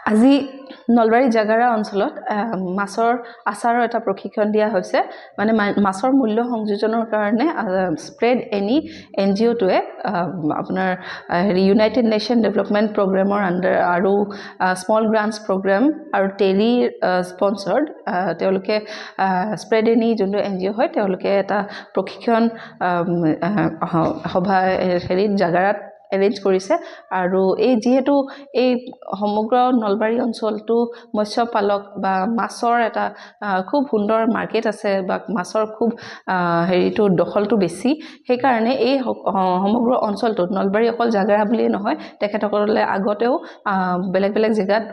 আজি নলবাৰী জাগাৰা অঞ্চলত মাছৰ আচাৰৰ এটা প্ৰশিক্ষণ দিয়া হৈছে মানে মাছৰ মূল্য সংযোজনৰ কাৰণে স্প্ৰেড এনি এনজিঅ'টোৱে আপোনাৰ ইউনাইটেড নেশ্যন ডেভেলপমেণ্ট প্ৰগ্ৰেমৰ আণ্ডাৰ আৰু স্মল গ্ৰাণ্টছ প্ৰগ্ৰেম আৰু টেলি স্পন্সৰ্ড তেওঁলোকে স্প্ৰেড এনি যোনটো এনজিঅ' হয় তেওঁলোকে এটা প্ৰশিক্ষণ সভা জাগাৰাত এৰেঞ্জ কৰিছে আৰু এই যেহেতু এই সমগ্ৰ নলবাৰী অঞ্চলটো মৎস্য পালক বা মাছৰ এটা খুব সুন্দৰ মাৰ্কেট আছে বা মাছৰ খুব দখলটো বেছি সেইকাৰণে এই সমগ্ৰ অঞ্চলটোত নলবাৰী অকল জাগাৰা বুলিয়ে নহয় তেখেতসকলে আগতেও বেলেগ বেলেগ জেগাত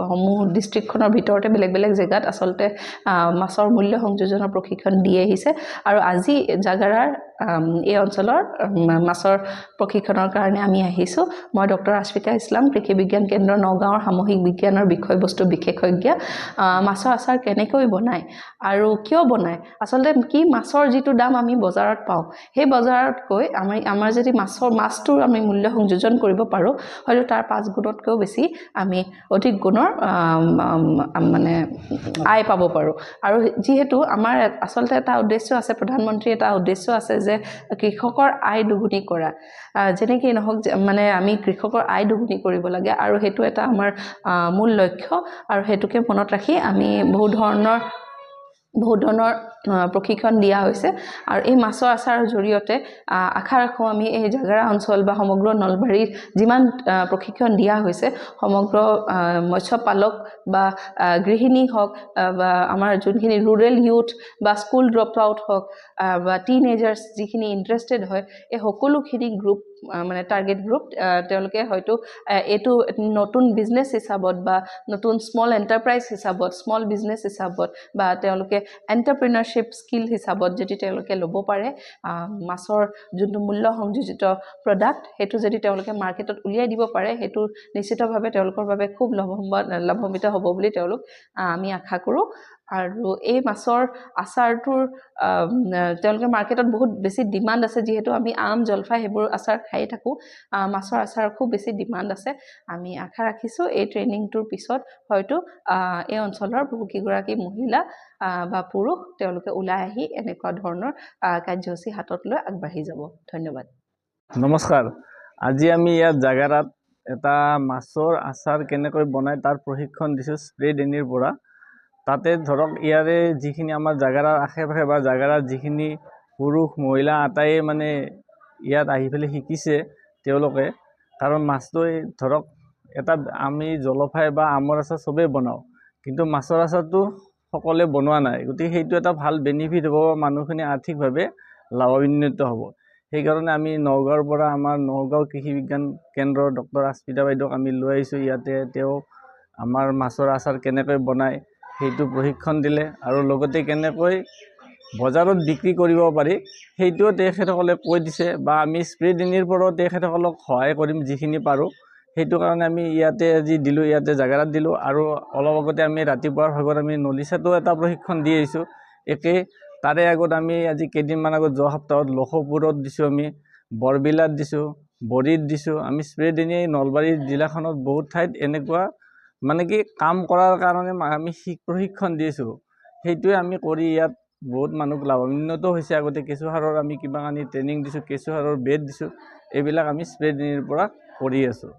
সমূহ ডিষ্ট্ৰিক্টখনৰ ভিতৰতে বেলেগ বেলেগ জেগাত আচলতে মাছৰ মূল্য সংযোজনৰ প্ৰশিক্ষণ দি আহিছে আৰু আজি জাগাৰাৰ এই অঞ্চলৰ মাছৰ প্ৰশিক্ষণৰ কাৰণে আমি আহিছোঁ মই ডক্টৰ আশফিকা ইছলাম কৃষি বিজ্ঞান কেন্দ্ৰ নগাঁৱৰ সামূহিক বিজ্ঞানৰ বিষয়বস্তু বিশেষজ্ঞ মাছৰ আচাৰ কেনেকৈ বনায় আৰু কিয় বনায় আচলতে কি মাছৰ যিটো দাম আমি বজাৰত পাওঁ সেই বজাৰতকৈ আমাৰ যদি মাছটোৰ আমি মূল্য সংযোজন কৰিব পাৰোঁ হয়তো তাৰ 5 গুণতকৈও বেছি আমি অধিক গুণৰ মানে আয় পাব পাৰোঁ আৰু যিহেতু আমাৰ আচলতে এটা উদ্দেশ্য আছে প্ৰধানমন্ত্ৰীৰ এটা উদ্দেশ্য আছে যে কৃষকৰ আয় দুগুণী কৰা যেনেকৈ নহওক মানে আমি কৃষকৰ আয় দুগুণী কৰিব লাগে আৰু সেইটো এটা আমাৰ মূল লক্ষ্য আৰু হেতুকে মনত ৰাখি আমি বহুত ধৰণৰ প্ৰশিক্ষণ দিয়া হৈছে আৰু এই মাছৰ আচাৰৰ জৰিয়তে আশা ৰাখোঁ আমি এই জাগাৰা অঞ্চল বা সমগ্ৰ নলবাৰীত যিমান প্ৰশিক্ষণ দিয়া হৈছে সমগ্ৰ মৎস্য পালক বা গৃহিণী হওক বা আমাৰ যোনখিনি ৰুৰেল ইউথ বা স্কুল ড্ৰপ আউট হওক বা টিনেজাৰ্ছ যিখিনি ইণ্টাৰেষ্টেড হয় এই সকলোখিনি গ্ৰুপ মানে টাৰ্গেট গ্ৰুপ তেওঁলোকে হয়তো এইটো নতুন বিজনেছ হিচাপত বা নতুন স্মল এণ্টাৰপ্ৰাইজ হিচাপত স্মল বিজনেছ হিচাপত বা তেওঁলোকে এণ্টাৰপ্ৰিনাৰশ্বিপ স্কিল হিচাপত যদি তেওঁলোকে ল'ব পাৰে মাছৰ যোনটো মূল্য সংযোজিত প্ৰডাক্ট সেইটো যদি তেওঁলোকে মাৰ্কেটত উলিয়াই দিব পাৰে সেইটো নিশ্চিতভাৱে তেওঁলোকৰ বাবে খুব লাভান্বিত হ'ব বুলি আমি আশা কৰোঁ আৰু এই মাছৰ আচাৰটোৰ তেওঁলোকে মাৰ্কেটত বহুত বেছি ডিমাণ্ড আছে যিহেতু আমি আম জলফাই সেইবোৰ আচাৰ খাই থাকোঁ মাছৰ আচাৰ খুব বেছি ডিমাণ্ড আছে আমি আশা ৰাখিছোঁ এই ট্ৰেইনিংটোৰ পিছত হয়তো এই অঞ্চলৰ বহুকেইগৰাকী মহিলা বা পুৰুষ তেওঁলোকে ওলাই আহি এনেকুৱা ধৰণৰ কাৰ্যসূচী হাতত লৈ আগবাঢ়ি যাব ধন্যবাদ নমস্কাৰ আজি আমি ইয়াত জাগাৰাত এটা মাছৰ আচাৰ কেনেকৈ বনায় তাৰ প্ৰশিক্ষণ দিছোঁ স্প্ৰেড এনিৰ পৰা তাতে ধৰক ইয়াৰে যিখিনি আমাৰ জাগাৰাৰ আশে-পাশে বা জাগাৰাৰ যিখিনি পুৰুষ মহিলা আটাইয়ে মানে ইয়াত আহি পেলাই শিকিছে তেওঁলোকে কাৰণ মাছটো ধৰক এটা আমি জলফাই বা আমৰ আচাৰ চবেই বনাওঁ কিন্তু মাছৰ আচাৰটো সকলোৱে বনোৱা নাই গতিকে সেইটো এটা ভাল বেনিফিট হ'ব মানুহখিনি আৰ্থিকভাৱে লাভান্বিত হ'ব সেইকাৰণে আমি নগাঁৱৰ পৰা আমাৰ নগাঁও কৃষি বিজ্ঞান কেন্দ্ৰৰ ডক্টৰ আশফিকা বাইদেউক আমি লৈ আহিছোঁ ইয়াতে তেওঁ আমাৰ মাছৰ আচাৰ কেনেকৈ বনায় সেইটো প্ৰশিক্ষণ দিলে আৰু লগতে কেনেকৈ বজাৰত বিক্ৰী কৰিব পাৰি সেইটোও তেখেতসকলে কৈ দিছে বা আমি স্প্ৰেড এনিৰ পৰাও তেখেতসকলক সহায় কৰিম যিখিনি পাৰোঁ সেইটো কাৰণে আমি ইয়াতে আজি দিলোঁ ইয়াতে জাগাৰাত দিলোঁ আৰু অলপ আগতে আমি ৰাতিপুৱাৰ ভাগত আমি নলিচাতো এটা প্ৰশিক্ষণ দি আহিছোঁ একে তাৰে আগত আমি আজি কেইদিনমান আগত যোৱা সপ্তাহত লখপুৰত দিছোঁ আমি বৰবিলাত দিছোঁ বৰিত দিছোঁ আমি স্প্ৰেড এনি নলবাৰী জিলাখনত বহুত ঠাইত এনেকুৱা মানে কি কাম কৰাৰ কাৰণে আমি প্ৰশিক্ষণ দিছোঁ সেইটোৱে আমি কৰি ইয়াত বহুত মানুহ লাভান্বিত হৈছে আগতে কেঁচুসাৰৰ আমি কিবা কানি ট্ৰেইনিং দিছোঁ কেঁচুসাৰৰ বেড দিছোঁ এইবিলাক আমি স্প্ৰেড এনিৰ পৰা কৰি আছোঁ